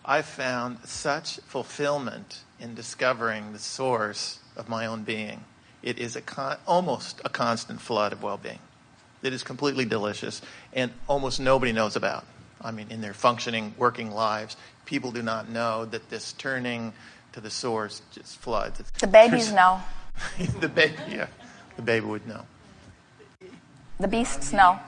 I found such fulfillment in discovering the source of my own being. It is almost a constant flood of well-being. It is completely delicious and almost nobody knows about. I mean, in their functioning, working lives, people do not know that this turning to the source just floods. The babies know. The baby would know. The beasts know.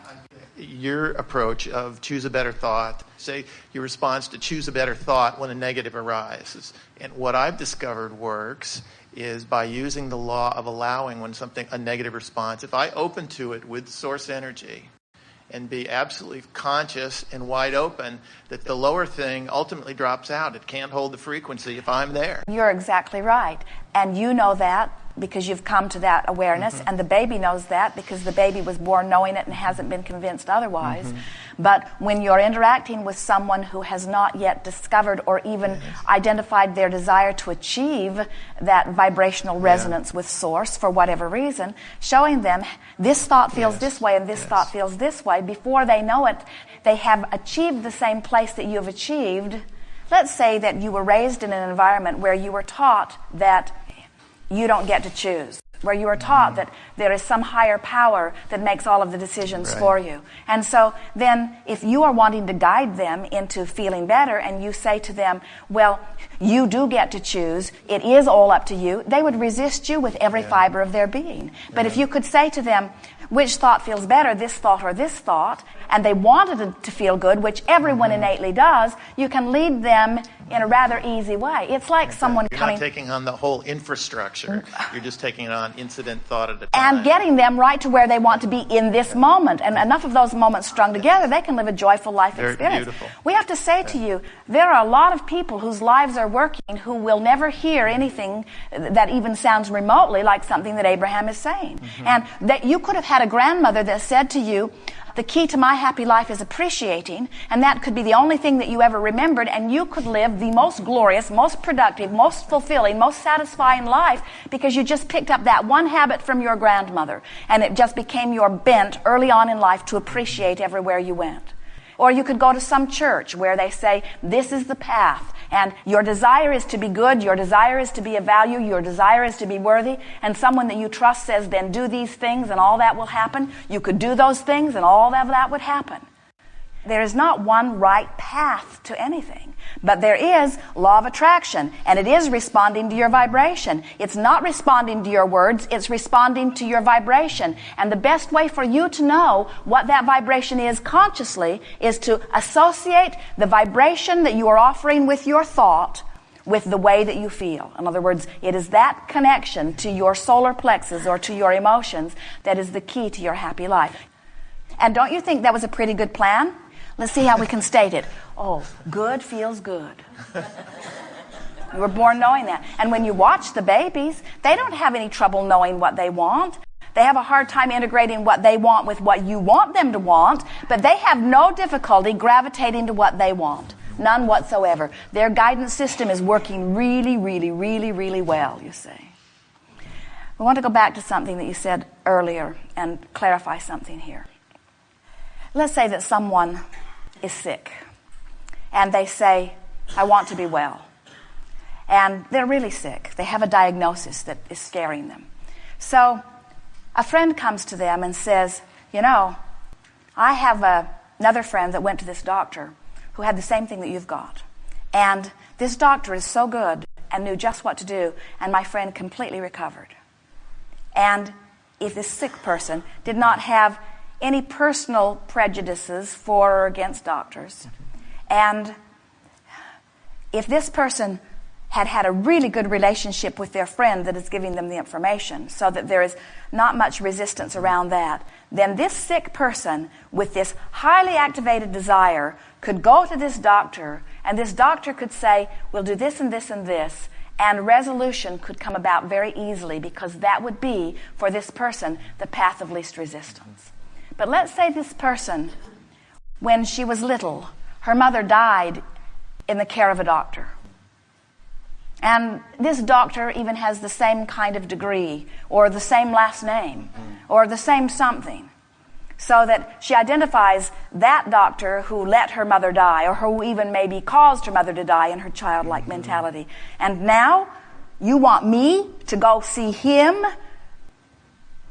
Your approach of choose a better thought, say your response to choose a better thought when a negative arises. And what I've discovered works is by using the law of allowing when a negative response, if I open to it with source energy and be absolutely conscious and wide open, that the lower thing ultimately drops out. It can't hold the frequency if I'm there. You're exactly right. And you know that because you've come to that awareness, and the baby knows that because the baby was born knowing it and hasn't been convinced otherwise. But when you're interacting with someone who has not yet discovered or even identified their desire to achieve that vibrational resonance with source for whatever reason, showing them this thought feels this way and this thought feels this way, before they know it, they have achieved the same place that you've achieved. Let's say that you were raised in an environment where you were taught that you don't get to choose, where you are taught that there is some higher power that makes all of the decisions for you. And so then if you are wanting to guide them into feeling better and you say to them, well, you do get to choose, it is all up to you, they would resist you with every fiber of their being. But if you could say to them, which thought feels better, this thought or this thought, and they wanted it to feel good, which everyone innately does, you can lead them in a rather easy way. It's like someone You're coming... not taking on the whole infrastructure. You're just taking it on incident thought at a time. And getting them right to where they want to be in this moment. And enough of those moments strung together, they can live a joyful life experience. Very beautiful. We have to say to you, there are a lot of people whose lives are working who will never hear anything that even sounds remotely like something that Abraham is saying. And that you could have had a grandmother that said to you, the key to my happy life is appreciating, and that could be the only thing that you ever remembered, and you could live the most glorious, most productive, most fulfilling, most satisfying life because you just picked up that one habit from your grandmother, and it just became your bent early on in life to appreciate everywhere you went. Or you could go to some church where they say, this is the path, and your desire is to be good, your desire is to be of value, your desire is to be worthy, and someone that you trust says, then do these things and all that will happen. You could do those things and all of that would happen. There is not one right path to anything, but there is law of attraction, and it is responding to your vibration. It's not responding to your words, it's responding to your vibration. And the best way for you to know what that vibration is consciously is to associate the vibration that you are offering with your thought with the way that you feel. In other words, it is that connection to your solar plexus or to your emotions that is the key to your happy life. And don't you think that was a pretty good plan? Let's see how we can state it. Oh, good feels good. You were born knowing that. And when you watch the babies, they don't have any trouble knowing what they want. They have a hard time integrating what they want with what you want them to want, but they have no difficulty gravitating to what they want. None whatsoever. Their guidance system is working really, really, really, really well, you see. We want to go back to something that you said earlier and clarify something here. Let's say that someone is sick and they say, I want to be well. And they're really sick. They have a diagnosis that is scaring them. So a friend comes to them and says, you know, I have another friend that went to this doctor who had the same thing that you've got. And this doctor is so good and knew just what to do, and my friend completely recovered. And if this sick person did not have any personal prejudices for or against doctors, and if this person had had a really good relationship with their friend that is giving them the information so that there is not much resistance around that, then this sick person with this highly activated desire could go to this doctor, and this doctor could say, we'll do this and this and this, and resolution could come about very easily because that would be, for this person, the path of least resistance. But let's say this person, when she was little, her mother died in the care of a doctor. And this doctor even has the same kind of degree, or the same last name, or the same something. So that she identifies that doctor who let her mother die, or who even maybe caused her mother to die in her childlike mentality. And now you want me to go see him?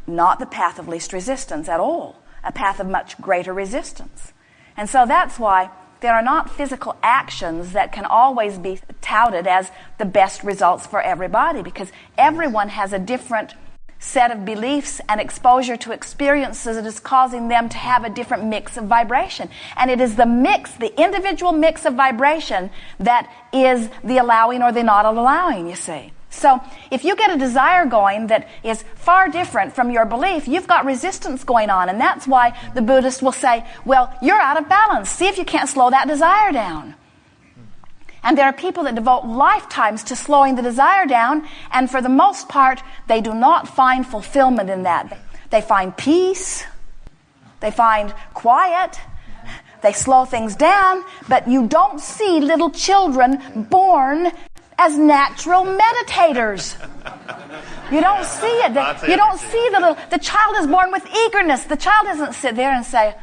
Not the path of least resistance at all. A path of much greater resistance. And so that's why there are not physical actions that can always be touted as the best results for everybody, because everyone has a different set of beliefs and exposure to experiences that is causing them to have a different mix of vibration. And it is the mix, the individual mix of vibration, that is the allowing or the not allowing, you see. So if you get a desire going that is far different from your belief, you've got resistance going on. And that's why the Buddhists will say, well, you're out of balance. See if you can't slow that desire down. And there are people that devote lifetimes to slowing the desire down, and for the most part, they do not find fulfillment in that. They find peace, they find quiet, they slow things down, but you don't see little children born as natural meditators. You don't see it. You don't see the child is born with eagerness. The child doesn't sit there and say,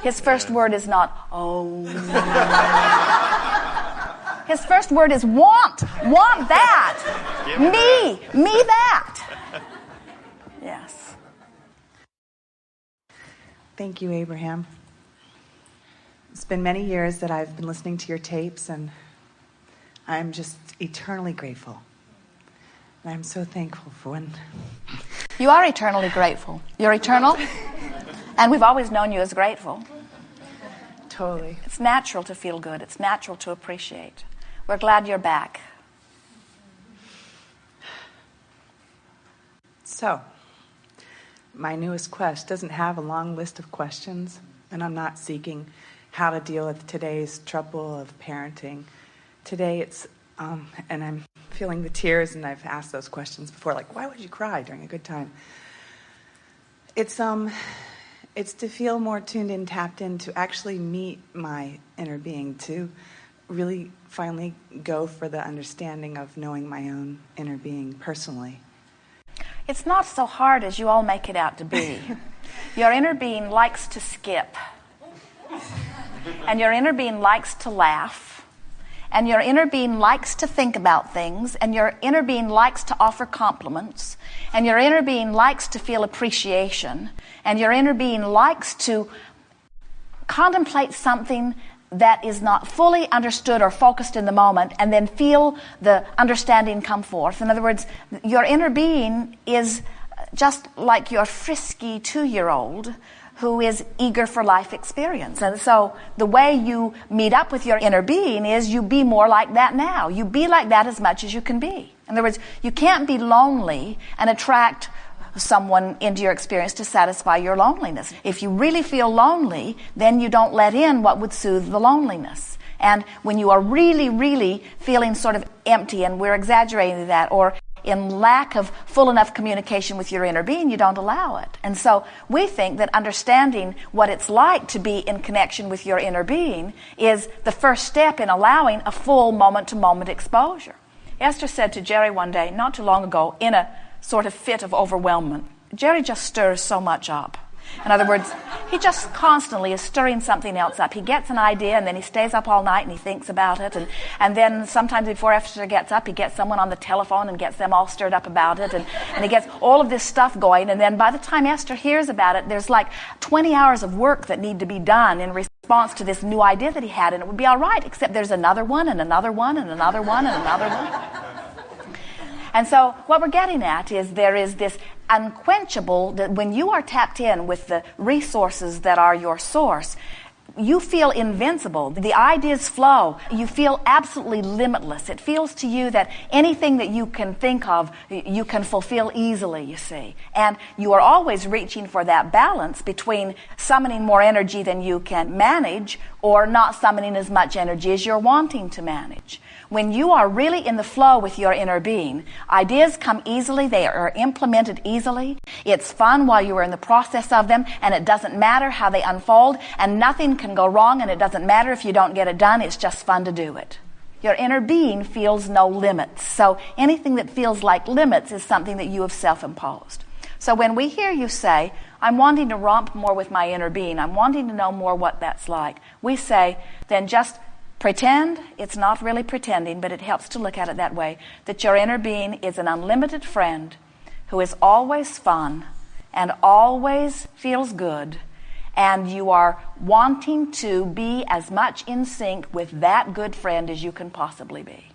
His first word is not, oh. His first word is want. Want that. Me that. Yes. Thank you, Abraham. It's been many years that I've been listening to your tapes, and I'm just eternally grateful. And I'm so thankful for when... You are eternally grateful. You're eternal, and we've always known you as grateful. Totally. It's natural to feel good. It's natural to appreciate. We're glad you're back. So, my newest quest doesn't have a long list of questions, and I'm not seeking how to deal with today's trouble of parenting. Today it's, and I'm feeling the tears, and I've asked those questions before, like, why would you cry during a good time? It's to feel more tuned in, tapped in, to actually meet my inner being, to really finally go for the understanding of knowing my own inner being personally. It's not so hard as you all make it out to be. Your inner being likes to skip. And your inner being likes to laugh. And your inner being likes to think about things. And your inner being likes to offer compliments. And your inner being likes to feel appreciation. And your inner being likes to contemplate something that is not fully understood or focused in the moment, and then feel the understanding come forth. In other words, your inner being is just like your frisky 2-year-old who is eager for life experience. And so the way you meet up with your inner being is you be more like that now. You be like that as much as you can be. In other words, you can't be lonely and attract someone into your experience to satisfy your loneliness. If you really feel lonely, then you don't let in what would soothe the loneliness. And when you are really, really feeling sort of empty, and we're exaggerating that, or in lack of full enough communication with your inner being, you don't allow it. And so we think that understanding what it's like to be in connection with your inner being is the first step in allowing a full moment-to-moment exposure. Esther said to Jerry one day, not too long ago, in a sort of fit of overwhelmment, Jerry just stirs so much up. In other words, he just constantly is stirring something else up. He gets an idea, and then he stays up all night and he thinks about it. And then sometimes before Esther gets up, he gets someone on the telephone and gets them all stirred up about it. And he gets all of this stuff going. And then by the time Esther hears about it, there's like 20 hours of work that need to be done in response to this new idea that he had. And it would be all right, except there's another one and another one and another one and another one. And so what we're getting at is there is this unquenchable, that when you are tapped in with the resources that are your source, you feel invincible. The ideas flow. You feel absolutely limitless. It feels to you that anything that you can think of, you can fulfill easily, you see. And you are always reaching for that balance between summoning more energy than you can manage or not summoning as much energy as you're wanting to manage. When you are really in the flow with your inner being, ideas come easily, they are implemented easily. It's fun while you are in the process of them, and it doesn't matter how they unfold, and nothing can go wrong, and it doesn't matter if you don't get it done. It's just fun to do it. Your inner being feels no limits. So anything that feels like limits is something that you have self-imposed. So when we hear you say, I'm wanting to romp more with my inner being, I'm wanting to know more what that's like, we say, then just pretend, it's not really pretending, but it helps to look at it that way, that your inner being is an unlimited friend who is always fun and always feels good, and you are wanting to be as much in sync with that good friend as you can possibly be.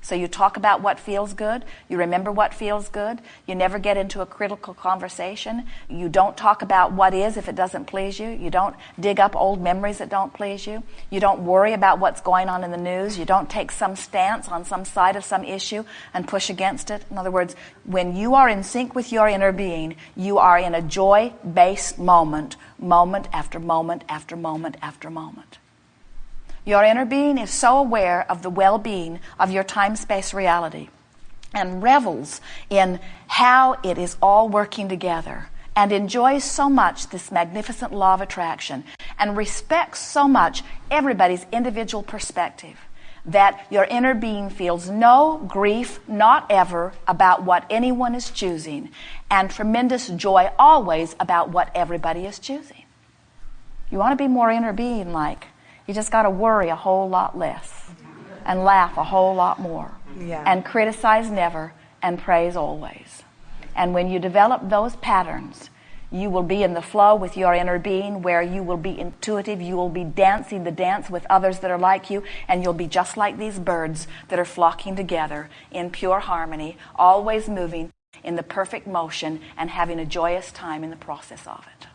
So you talk about what feels good. You remember what feels good. You never get into a critical conversation. You don't talk about what is if it doesn't please you. You don't dig up old memories that don't please you. You don't worry about what's going on in the news. You don't take some stance on some side of some issue and push against it. In other words, when you are in sync with your inner being, you are in a joy-based moment, moment after moment after moment after moment. Your inner being is so aware of the well-being of your time-space reality and revels in how it is all working together and enjoys so much this magnificent law of attraction and respects so much everybody's individual perspective that your inner being feels no grief, not ever, about what anyone is choosing, and tremendous joy always about what everybody is choosing. You want to be more inner being like. You just got to worry a whole lot less and laugh a whole lot more and criticize never and praise always. And when you develop those patterns, you will be in the flow with your inner being where you will be intuitive. You will be dancing the dance with others that are like you, and you'll be just like these birds that are flocking together in pure harmony, always moving in the perfect motion and having a joyous time in the process of it.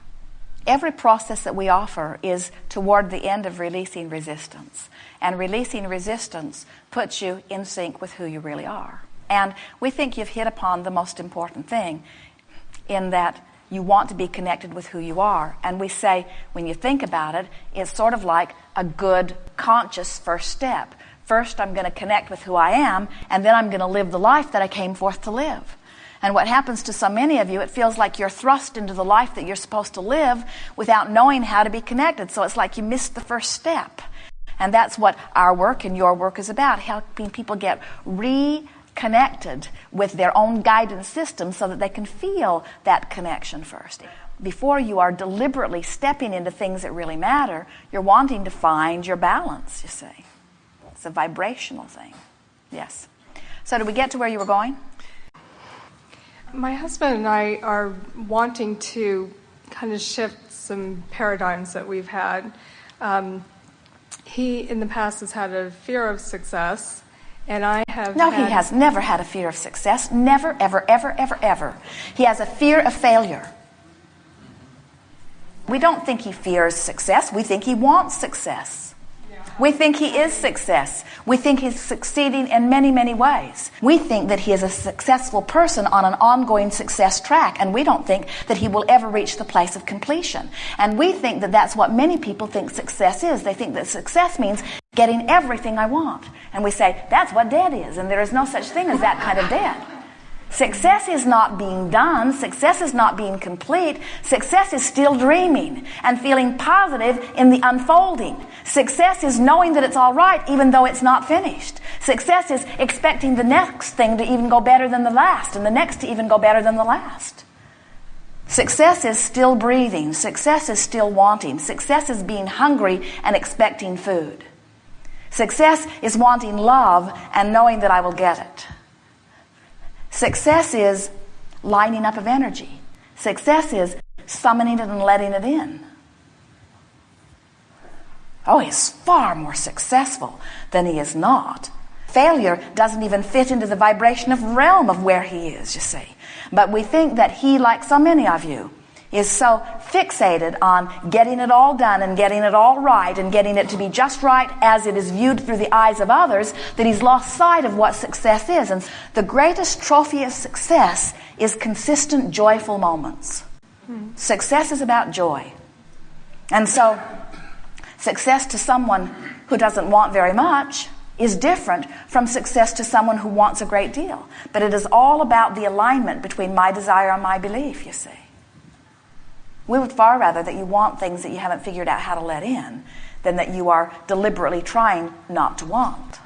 Every process that we offer is toward the end of releasing resistance. And releasing resistance puts you in sync with who you really are. And we think you've hit upon the most important thing in that you want to be connected with who you are. And we say, when you think about it, it's sort of like a good, conscious first step. First, I'm going to connect with who I am, and then I'm going to live the life that I came forth to live. And what happens to so many of you, it feels like you're thrust into the life that you're supposed to live without knowing how to be connected. So it's like you missed the first step. And that's what our work and your work is about, helping people get reconnected with their own guidance system so that they can feel that connection first. Before you are deliberately stepping into things that really matter, you're wanting to find your balance, you see. It's a vibrational thing. Yes. So did we get to where you were going? My husband and I are wanting to kind of shift some paradigms that we've had. He, in the past, has had a fear of success, and I have No, he has never had a fear of success. Never, ever, ever, ever, ever. He has a fear of failure. We don't think he fears success. We think he wants success. We think he is success. We think he's succeeding in many, many ways. We think that he is a successful person on an ongoing success track, and we don't think that he will ever reach the place of completion. And we think that that's what many people think success is. They think that success means getting everything I want. And we say, that's what dead is, and there is no such thing as that kind of dead. Success is not being done. Success is not being complete. Success is still dreaming and feeling positive in the unfolding. Success is knowing that it's all right even though it's not finished. Success is expecting the next thing to even go better than the last and the next to even go better than the last. Success is still breathing. Success is still wanting. Success is being hungry and expecting food. Success is wanting love and knowing that I will get it. Success is lining up of energy. Success is summoning it and letting it in. Oh, he's far more successful than he is not. Failure doesn't even fit into the vibration of realm of where he is, you see. But we think that he, like so many of you, is so fixated on getting it all done and getting it all right and getting it to be just right as it is viewed through the eyes of others that he's lost sight of what success is. And the greatest trophy of success is consistent, joyful moments. Success is about joy. And so success to someone who doesn't want very much is different from success to someone who wants a great deal. But it is all about the alignment between my desire and my belief, you see. We would far rather that you want things that you haven't figured out how to let in than that you are deliberately trying not to want.